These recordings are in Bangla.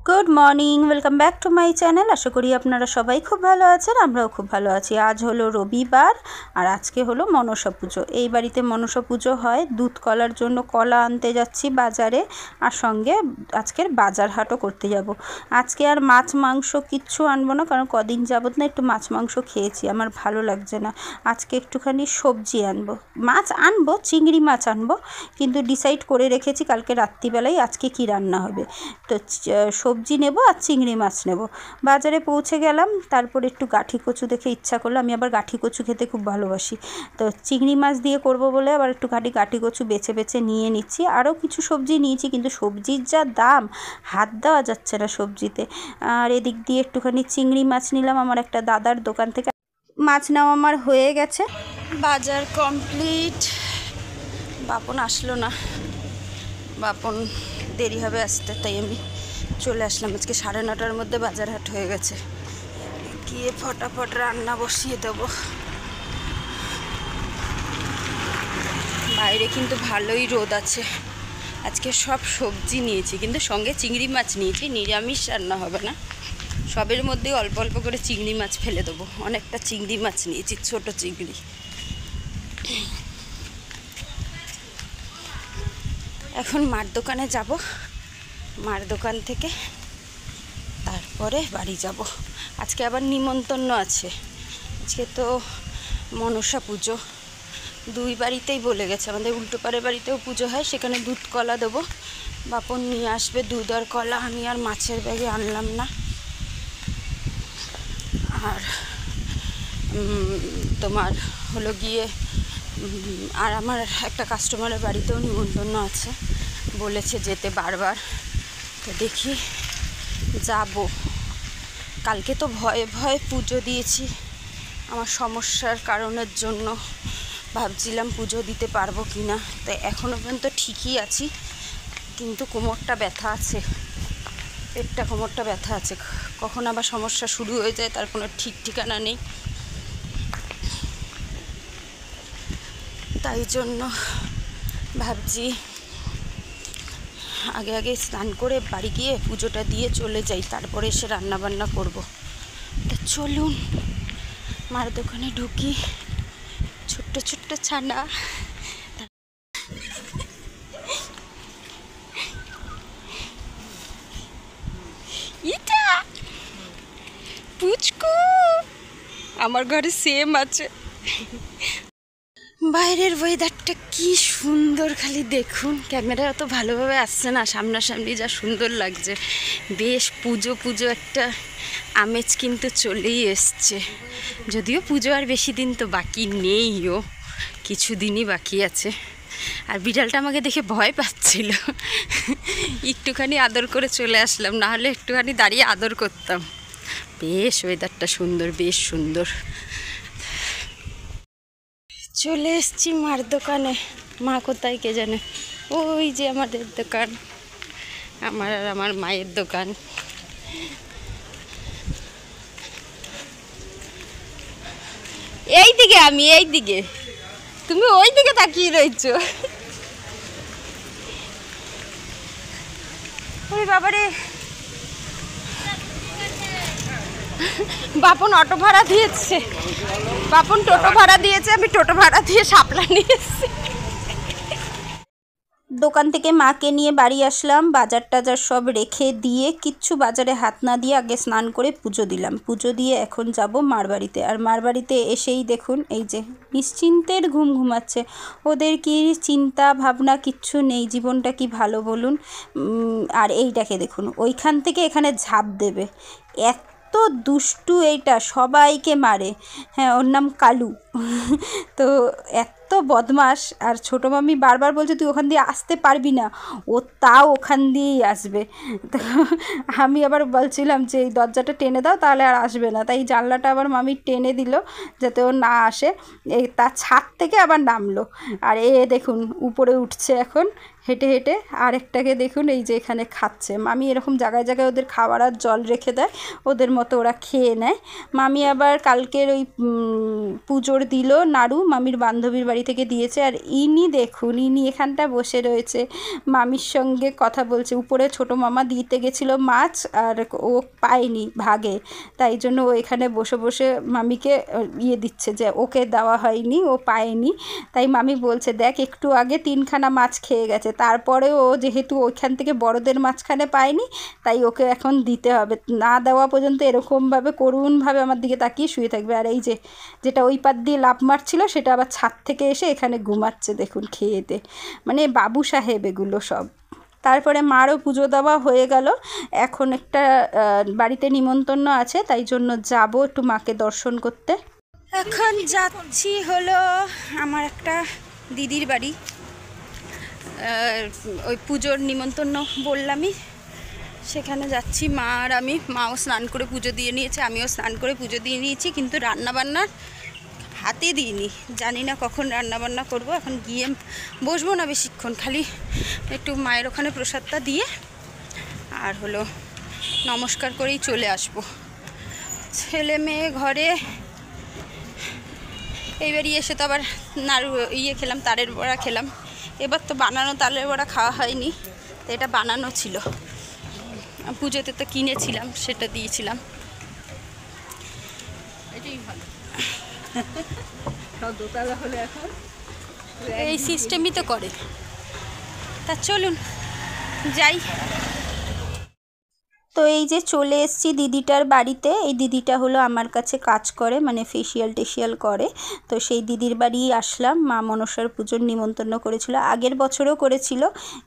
Good morning, welcome back to my channel. আশা করি আপনারা সবাই খুব ভালো আছেন, আমরাও খুব ভালো আছি। আজ হলো রবিবার আর আজকে হলো মনসা পুজো। এই বাড়িতে মনসা পুজো হয়। দুধ কলার জন্য কলা আনতে যাচ্ছি বাজারে, আর সঙ্গে আজকের বাজার হাটও করতে যাব। আজকে আর মাছ মাংস কিচ্ছু আনবো না, কারণ কদিন যাবত না একটু মাছ মাংস খেয়েছি, আমার ভালো লাগছে না। আজকে একটুখানি সবজি আনবো, মাছ আনবো, চিংড়ি মাছ আনবো, কিন্তু ডিসাইড করে রেখেছি কালকে রাত্রিবেলায় আজকে কি রান্না হবে। তো সবজি নেব আর চিংড়ি মাছ নেব। বাজারে পৌঁছে গেলাম, তারপর একটু গাঠি কচু দেখে ইচ্ছা করলো, আমি আবার গাঠি কচু খেতে খুব ভালোবাসি। তো চিংড়ি মাছ দিয়ে করব বলে আবার একটুখানি গাঠি কচু বেছে বেছে নিয়ে নিচ্ছি। আরও কিছু সবজি নিয়েছি, কিন্তু সবজির যা দাম, হাত দেওয়া যাচ্ছে না সবজিতে। আর এদিক দিয়ে একটুখানি চিংড়ি মাছ নিলাম আমার একটা দাদার দোকান থেকে। মাছ নেওয়া আমার হয়ে গেছে, বাজার কমপ্লিট। বাপন আসলো না, বাপন দেরি হবে আসতে, তাই আমি চলে আসলাম। আজকে 9:30টার মধ্যে বাজার হাট হয়ে গেছে। গিয়ে ফটাফট রান্না বসিয়ে দেব। বাইরে কিন্তু ভালোই রোদ আছে। আজকে সব সবজি নিয়েছি, কিন্তু সঙ্গে চিংড়ি মাছ নিয়েছি। নিরামিষ রান্না হবে না, সবের মধ্যে অল্প অল্প করে চিংড়ি মাছ ফেলে দেবো। অনেকটা চিংড়ি মাছ নিয়েছি, ছোট চিংড়ি। এখন মার দোকানে যাব, মার দোকান থেকে তারপরে বাড়ি যাব। আজকে আবার নিমন্ত্রণ আছে, আজকে তো মনসা পুজো। দুই বাড়িতেই বলে গেছে, আমাদের উল্টোপাড়ের বাড়িতেও পুজো হয়, সেখানে দুধ কলা দেবো। বাপন নিয়ে আসবে দুধ আর কলা, আমি আর মাছের ব্যাগে আনলাম না। আর তোমার হলো গিয়ে আর আমার একটা কাস্টমারের বাড়িতেও নিমন্ত্রণ আছে, বলেছে যেতে বারবার। তো দেখি যাব। কালকে তো ভয়ে ভয়ে পুজো দিয়েছি, আমার সমস্যার কারণের জন্য ভাবছিলাম পুজো দিতে পারবো কি না। তাই এখনও পর্যন্ত ঠিকই আছি, কিন্তু কোমরটা ব্যথা আছে, পেটটা কোমরটা ব্যথা আছে। কখন আবার সমস্যা শুরু হয়ে যায় তার কোনো ঠিক ঠিকানা নেই। তাই জন্য ভাবছি আগে আগে স্নান করে বাড়ি গিয়ে পুজোটা দিয়ে চলে যাই, তারপরে এসে রান্না বান্না করবো। তা চলুন মার দোকানে ঢুকি। ছোট্ট ছোট্ট ছানা, এটা পুচকু আমার ঘরে সেম আছে। বাইরের ওয়েদারটা কি সুন্দর, খালি দেখুন। ক্যামেরা অত ভালোভাবে আসছে না, সামনাসামনি যা সুন্দর লাগছে। বেশ পুজো পুজো একটা আমেজ কিন্তু চলেই এসছে। যদিও পুজো আর বেশি দিন তো বাকি নেইও, কিছু দিনই বাকি আছে। আর বিড়ালটা আমাকে দেখে ভয় পাচ্ছিল, একটুখানি আদর করে চলে আসলাম, নাহলে একটুখানি দাঁড়িয়ে আদর করতাম। বেশ ওয়েদারটা সুন্দর, বেশ সুন্দর। চলে এসছি মার দোকানে। মা কোথায় কে জানে, ওই যে আমাদের দোকান, আমার আর আমার মায়ের দোকান। এই দিকে, আমি এই দিকে, তুমি ওই দিকে তাকিয়ে রয়েছো। ওই বাবারে, বাপন অটো ভাড়া দিয়েছে, বাপন টোটো ভাড়া দিয়েছে, আমি টোটো ভাড়া দিয়ে শাপলা নিয়ে এসেছি। দোকান থেকে মাকে নিয়ে বাড়ি আসলাম, বাজার টাজার সব রেখে দিয়ে, কিচ্ছু বাজারে হাত না দিয়ে আগে স্নান করে পুজো দিলাম। পুজো দিয়ে এখন যাব মার বাড়িতে। আর মার বাড়িতে এসেই দেখুন এই যে নিশ্চিন্তের ঘুম ঘুমাচ্ছে। ওদের কি চিন্তা ভাবনা কিচ্ছু নেই, জীবনটা কি ভালো বলুন। আর এইটাকে দেখুন, ওইখান থেকে এখানে ঝাঁপ দেবে, এত দুষ্টু এইটা, সবাইকে মারে। হ্যাঁ, ওর নাম কালু। তো এত বদমাস। আর ছোটো মামি বারবার বলছে তুই ওখান দিয়ে আসতে পারবি না, ও তাও ওখান দিয়েই আসবে। তো আমি আবার বলছিলাম যে এই দরজাটা টেনে দাও, তাহলে আর আসবে না। তাই জানলাটা আবার মামি টেনে দিল যাতে ও না আসে। এই তার ছাদ থেকে আবার নামলো। আর এ দেখুন উপরে উঠছে এখন, হেঁটে হেঁটে আরেকটাকে দেখুন এই যে এখানে খাচ্ছে। মামি এরকম জায়গায় জায়গায় ওদের খাবার আর জল রেখে দেয়, ওদের মতো ওরা খেয়ে নেয়। মামি আবার কালকের ওই পুজোর দিল নাড়ু, মামির বান্ধবীর বাড়ি থেকে দিয়েছে। আর ইনি দেখুন, ইনি এখানটা বসে রয়েছে, মামির সঙ্গে কথা বলছে। উপরে ছোটো মামা দিতে গেছিলো মাছ, আর ও পায়নি ভাগে, তাই জন্য ও এখানে বসে বসে মামিকে দিচ্ছে যে ওকে দেওয়া হয়নি, ও পায়নি। তাই মামি বলছে দেখ একটু আগে 3খানা মাছ খেয়ে গেছে, তারপরে ও যেহেতু ওইখান থেকে বড়দের মাঝখানে পায়নি, তাই ওকে এখন দিতে হবে। না দেওয়া পর্যন্ত এরকমভাবে করুণভাবে আমার দিকে তাকিয়ে শুয়ে থাকবে। আর এই যে যেটা ওই পাত দিয়ে লাফ মারছিল সেটা আবার ছাদ থেকে এসে এখানে ঘুমাচ্ছে দেখুন খেয়েতে। মানে বাবু সাহেব এগুলো সব। তারপরে মারও পুজো দেওয়া হয়ে গেল। এখন একটা বাড়িতে নিমন্ত্রণ আছে, তাই জন্য যাব একটু মাকে দর্শন করতে। এখন যাচ্ছি হলো আমার একটা দিদির বাড়ি, ওই পুজোর নিমন্ত্রণ বললামই, সেখানে যাচ্ছি। মা আর আমি, মাও স্নান করে পুজো দিয়ে নিয়েছে, আমিও স্নান করে পুজো দিয়ে নিয়েছি, কিন্তু রান্নাবান্নার হাতে দিইনি। জানি না কখন রান্নাবান্না করব। এখন গিয়ে বসবো না বেশিক্ষণ, খালি একটু মায়ের ওখানে প্রসাদটা দিয়ে আর হলো নমস্কার করেই চলে আসবো। ছেলে মেয়ে ঘরে, এইবারই এসে তো আবার নাড়ু খেলাম, তালের বড়া খেলাম। এবার তো বানানো তালের বড়া খাওয়া হয়নি, তো এটা বানানো ছিল, পুজোতে তো কিনেছিলাম, সেটা দিয়েছিলাম। এটাই ভালো, দোতলা হলে এখন এই সিস্টেমই তো করে। তা চলুন যাই। তো এই যে চলে এসেছি দিদিটার বাড়িতে। এই দিদিটা হলো আমার কাছে কাজ করে, মানে ফেসিয়াল টেসিয়াল করে। তো সেই দিদির বাড়ি আসলাম। মা মনসার পুজোর নিমন্ত্রণ করেছিল, আগের বছরও করেছিল,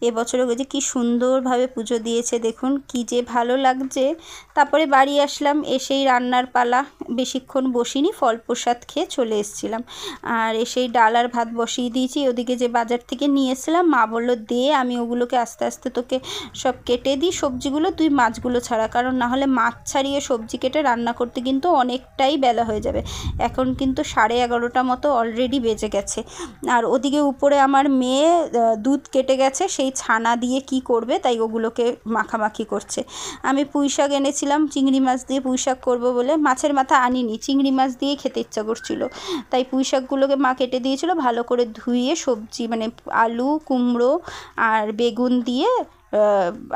এবছরও করেছে। কি সুন্দরভাবে পুজো দিয়েছে দেখুন, কি যে ভালো লাগছে। তারপরে বাড়ি আসলাম, এসেই রান্নার পালা। বেশিক্ষণ বসিনি, ফল প্রসাদ খেয়ে চলে এসেছিলাম। আর এসেই ডাল আর ভাত বসিয়ে দিয়েছি। ওদিকে যে বাজার থেকে নিয়ে এসেছিলাম, মা বললো দে, আমি ওগুলোকে আস্তে আস্তে তোকে সব কেটে দিই সবজিগুলো, তুই মাছগুলো ছাড়া, কারণ না হলে মাছ ছাড়িয়ে সবজি কেটে রান্না করতে কিন্তু অনেকটাই বেলা হয়ে যাবে। এখন কিন্তু 11:30 মতো অলরেডি বেজে গেছে। আর ওদিকে উপরে আমার মেয়ে দুধ কেটে গেছে, সেই ছানা দিয়ে কি করবে, তাই ওগুলোকে মাখামাখি করছে। আমি পুঁই শাক এনেছিলাম, চিংড়ি মাছ দিয়ে পুঁই শাক করবো বলে। মাছের মাথা আনিনি, চিংড়ি মাছ দিয়ে খেতে ইচ্ছা করছিল, তাই পুঁই শাকগুলোকে মা কেটে দিয়েছিল। ভালো করে ধুয়ে সবজি মানে আলু, কুমড়ো আর বেগুন দিয়ে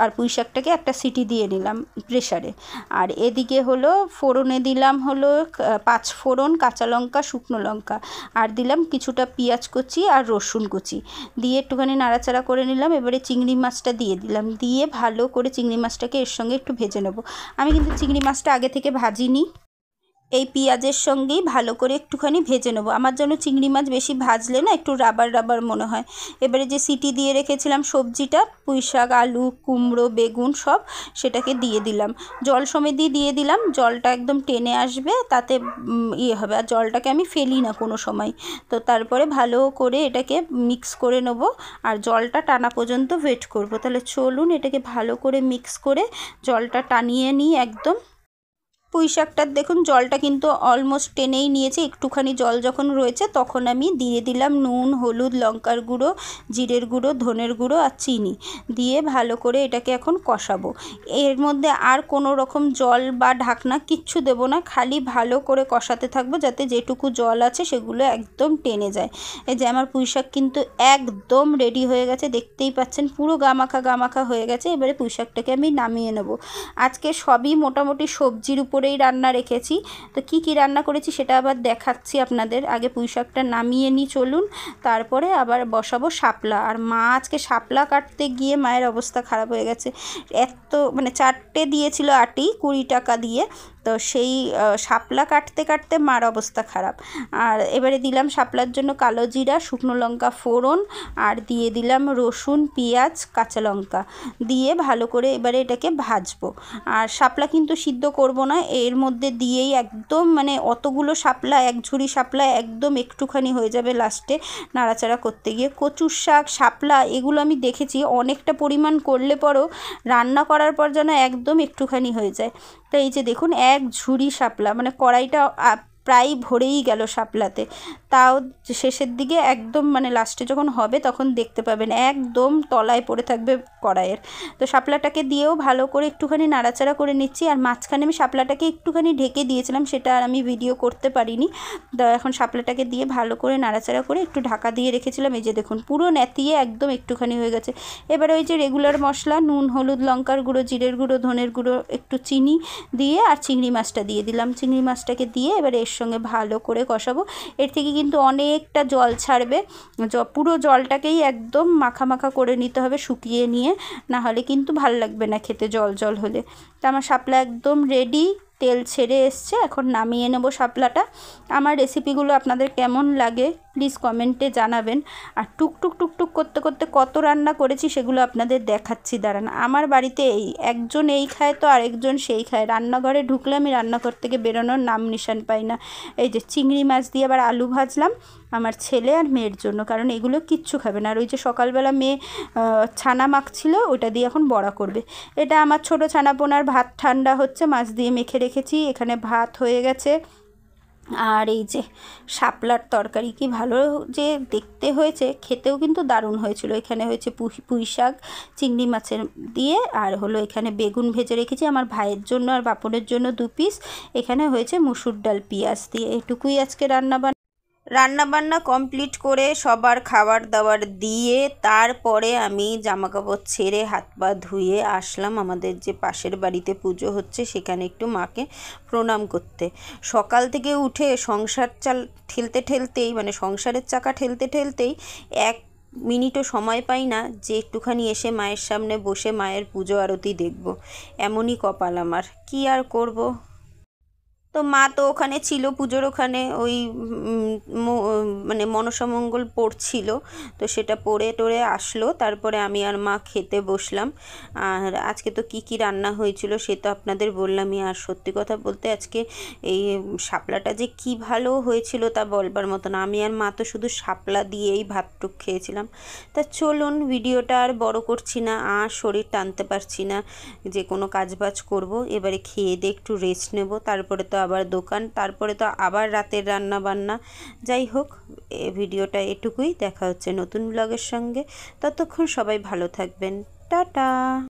আর পুঁই শাকটাকে একটা সিটি দিয়ে নিলাম প্রেসারে। আর এদিকে হলো ফোড়নে দিলাম হলো 5 ফোড়ন, কাঁচা লঙ্কা, শুকনো লঙ্কা, আর দিলাম কিছুটা পেঁয়াজ কুচি আর রসুন কুচি দিয়ে একটুখানি নাড়াচাড়া করে নিলাম। এবারে চিংড়ি মাছটা দিয়ে দিলাম, দিয়ে ভালো করে চিংড়ি মাছটাকে এর সঙ্গে একটু ভেজে নেব। আমি কিন্তু চিংড়ি মাছটা আগে থেকে ভাজিনি, এই পেঁয়াজের সঙ্গেই ভালো করে একটুখানি ভেজে নেবো। আমার জন্য চিংড়ি মাছ বেশি ভাজলে না একটু রাবার রাবার মনে হয়। এবারে যে সিটি দিয়ে রেখেছিলাম সবজিটা, পুঁই শাক, আলু, কুমড়ো, বেগুন সব, সেটাকে দিয়ে দিলাম। জল সমেত দিয়ে দিলাম, জলটা একদম টেনে আসবে, তাতে হবে। আর জলটাকে আমি ফেলি না কোনো সময়। তো তারপরে ভালো করে এটাকে মিক্স করে নেব, আর জলটা টানা পর্যন্ত ওয়েট করব। তাহলে চলুন এটাকে ভালো করে মিক্স করে জলটা টানিয়ে নিই একদম। পুঁই শাকটার দেখুন জলটা কিন্তু অলমোস্ট টেনেই নিয়েছে। একটুখানি জল যখন রয়েছে তখন আমি দিয়ে দিলাম নুন, হলুদ, লঙ্কার গুঁড়ো, জিরের গুঁড়ো, ধনের গুঁড়ো আর চিনি দিয়ে ভালো করে এটাকে এখন কষাবো। এর মধ্যে আর কোনো রকম জল বা ঢাকনা কিচ্ছু দেবো না, খালি ভালো করে কষাতে থাকবো যাতে যেটুকু জল আছে সেগুলো একদম টেনে যায়। এই যে আমার পুঁই শাক কিন্তু একদম রেডি হয়ে গেছে, দেখতেই পাচ্ছেন পুরো গামাখা গামাখা হয়ে গেছে। এবারে পুঁই শাকটাকে আমি নামিয়ে নেব। আজকে সবই মোটামুটি সবজির উপরেই রান্না রেখেছি। তো কি কি রান্না করেছি সেটা আবার দেখাচ্ছি আপনাদের। আগে পুঁই শাকটা নামিয়ে নিই চলুন, তারপরে আবার বসাবো শাপলা। আর মা আজকে শাপলা কাটতে গিয়ে মায়ের অবস্থা খারাপ হয়ে গেছে। এত মানে 4টে দিয়েছিল আটি 20 টাকা দিয়ে, তো সেই শাপলা কাটতে কাটতে মার অবস্থা খারাপ। আর এবারে দিলাম শাপলার জন্য কালো জিরা, শুকনো লঙ্কা ফোড়ন, আর দিয়ে দিলাম রসুন, পেঁয়াজ, কাঁচা লঙ্কা দিয়ে ভালো করে এবারে এটাকে ভাজবো। আর শাপলা কিন্তু সিদ্ধ করব না, এর মধ্যে দিয়েই একদম মানে অতগুলো শাপলা, এক ঝুড়ি শাপলা একদম একটুখানি হয়ে যাবে লাস্টে নাড়াচাড়া করতে গিয়ে। কচুর শাক, শাপলা এগুলো আমি দেখেছি অনেকটা পরিমাণ করলে পরও রান্না করার পর যেন একদম একটুখানি হয়ে যায়। তো এই যে দেখুন এক ঝুড়ি শাপলা, মানে কড়াইটা প্রায় ভরেই গেল শাপলাতে। তাও শেষের দিকে একদম মানে লাস্টে যখন হবে তখন দেখতে পাবেন একদম তলায় পড়ে থাকবে কড়াইয়ের। তো শাপলাটাকে দিয়েও ভালো করে একটুখানি নাড়াচাড়া করে নিচ্ছি। আর মাঝখানে আমি শাপলাটাকে একটুখানি ঢেকে দিয়েছিলাম, সেটা আর আমি ভিডিও করতে পারিনি। তো এখন শাপলাটাকে দিয়ে ভালো করে নাড়াচাড়া করে একটু ঢাকা দিয়ে রেখেছিলাম। এই যে দেখুন পুরো নেতিয়ে একদম একটুখানি হয়ে গেছে। এবারে ওই যে রেগুলার মশলা নুন, হলুদ, লঙ্কার গুঁড়ো, জিরের গুঁড়ো, ধনের গুঁড়ো, একটু চিনি দিয়ে আর চিংড়ি মাছটা দিয়ে দিলাম। চিংড়ি মাছটাকে দিয়ে এবারে এর সঙ্গে ভালো করে কষাবো। এর থেকে কিন্তু অনেকটা জল ছাড়বে, পুরো জলটাকেই একদম মাখা মাখা করে নিতে হবে শুকিয়ে নিয়ে, না হলে কিন্তু ভাল লাগবে না খেতে জল জল হলে। তো আমার শাপলা একদম রেডি, তেল ছেড়ে এসছে। এখন নামিয়ে নেব শাপলাটা। আমার রেসিপিগুলো আপনাদের কেমন লাগে প্লিজ কমেন্টে জানাবেন। আর টুকটুক টুকটুক করতে করতে কত রান্না করেছি সেগুলো আপনাদের দেখাচ্ছি, দাঁড়ান। আমার বাড়িতে একজন এই খায় তো আরেকজন সেই খায়। রান্নাঘরে ঢুকলে আমি রান্নাঘর থেকে বেরোনোর নাম নিশান পাই না। এই যে চিংড়ি মাছ দিয়ে আবার আলু ভাজলাম আমার ছেলে আর মেয়ের জন্য, কারণ এগুলো কিচ্ছু খাবে না। আর ওই যে সকালবেলা মেয়ে ছানা মাখছিল ওটা দিয়ে এখন বড়া করবে। এটা আমার ছোটো ছানাপোনার ভাত ঠান্ডা হচ্ছে, মাছ দিয়ে মেখে রেখেছি, এখানে ভাত হয়ে গেছে। আর এই যে শাপলার তরকারি কি ভালো যে দেখতে হয়েছে, খেতেও কিন্তু দারুণ হয়েছিল। এখানে হয়েছে পুঁই শাক চিংড়ি মাছের দিয়ে, আর হলো এখানে বেগুন ভেজে রেখেছি আমার ভাইয়ের জন্য আর বাপনের জন্য 2 পিস। এখানে হয়েছে মুসুর ডাল পেঁয়াজ দিয়ে। এটুকুই আজকে রান্নাবান্না কমপ্লিট করে সবার খাবার দাবার দিয়ে তারপরে আমি জামাকাপড় ছেড়ে হাত পা ধুয়ে আসলাম আমাদের যে পাশের বাড়িতে পুজো হচ্ছে সেখানে একটু মাকে প্রণাম করতে। সকাল থেকে উঠে সংসার ঠেলতে ঠেলতেই মানে সংসারের চাকা ঠেলতে ঠেলতেই 1 মিনিটও সময় পাই না যে একটুখানি এসে মায়ের সামনে বসে মায়ের পুজো আরতি দেখব। এমনই কপাল আমার, কি আর করব। তো মা তো ওখানে ছিল পুজোর ওখানে, ওই মানে মনসামঙ্গল পড়ছিল, তো সেটা পড়ে টড়ে আসলো। তারপরে আমি আর মা খেতে বসলাম। আর আজকে তো কি রান্না হয়েছিল সে তো আপনাদের বললামই। আর সত্যি কথা বলতে আজকে এই শাপলাটা যে কি ভালো হয়েছিল তা বলবার মতো না। আমি আর মা তো শুধু শাপলা দিয়েই ভাতটুক খেয়েছিলাম। তা চলুন ভিডিওটা আর বড় করছি না, আর শরীর টানতে পারছি না যে কোনো কাজবাজ করব। এবারে খেয়ে দিয়ে একটু রেস্ট নেব, তারপরে তো আবার দোকান, তারপরে তো আবার রাতের রান্না বান্না। যাই হোক ভিডিওটা এটুকুই, দেখা হচ্ছে নতুন ব্লগের সঙ্গে। ততক্ষণ সবাই ভালো থাকবেন, টাটা।